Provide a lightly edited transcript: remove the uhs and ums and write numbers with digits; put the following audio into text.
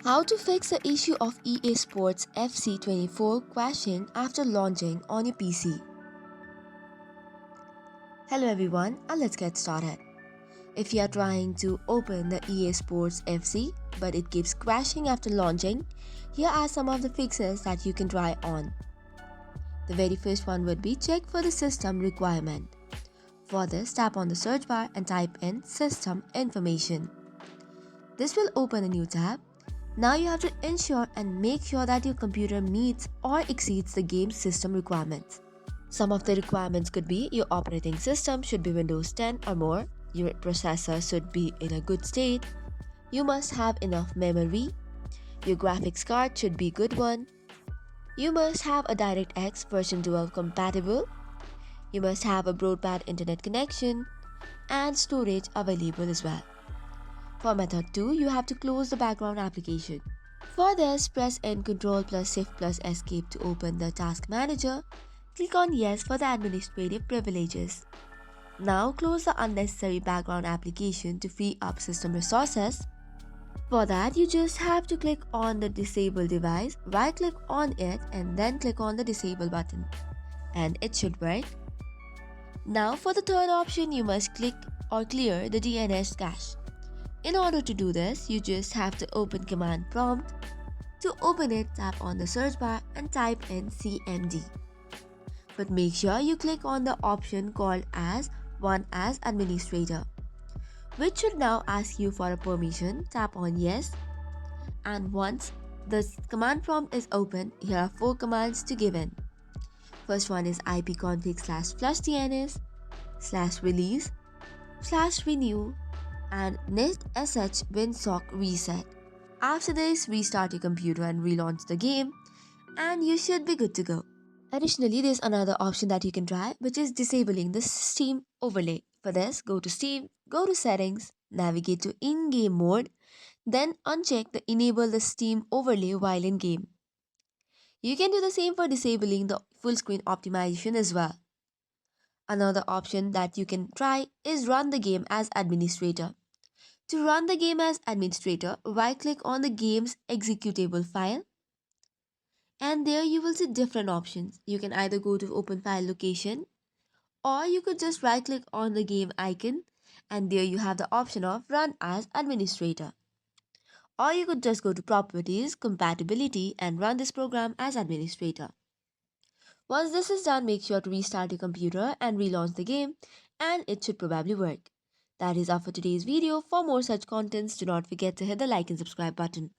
How to fix the issue of EA Sports FC24 crashing after launching on your PC. Hello everyone, and let's get started. If you are trying to open the EA Sports FC but it keeps crashing after launching, here are some of the fixes that you can try on. The very first one would be check for the system requirement. For this, tap on the search bar and type in system information. This will open a new tab. Now you have to ensure and make sure that your computer meets or exceeds the game's system requirements. Some of the requirements could be your operating system should be Windows 10 or more, your processor should be in a good state, you must have enough memory, your graphics card should be a good one, you must have a DirectX version 12 compatible, you must have a broadband internet connection, and storage available as well. For method 2, you have to close the background application. For this, press N Ctrl plus Shift plus Escape to open the task manager. Click on Yes for the administrative privileges. Now close the unnecessary background application to free up system resources. For that, you just have to click on the disable device, right click on it and then click on the disable button. And it should work. Now for the third option, you must click or clear the DNS cache. In order to do this, you just have to open command prompt. To open it, tap on the search bar and type in cmd. But make sure you click on the option called as One as Administrator, which should now ask you for a permission. Tap on Yes. And once the command prompt is open, here are 4 commands to give in. First one is ipconfig/flushdns/release/renew and netsh winsock reset. After this, restart your computer and relaunch the game and you should be good to go. Additionally, there's another option that you can try, which is disabling the Steam overlay. For this, go to Steam, go to settings, navigate to in-game mode, then uncheck the enable the Steam overlay while in game. You can do the same for disabling the full screen optimization as well. Another option that you can try is run the game as administrator. To run the game as administrator, right-click on the game's executable file and there you will see different options. You can either go to open file location or you could just right-click on the game icon and there you have the option of run as administrator. Or you could just go to properties, compatibility and run this program as administrator. Once this is done, make sure to restart your computer and relaunch the game and it should probably work. That is all for today's video. For more such contents, do not forget to hit the like and subscribe button.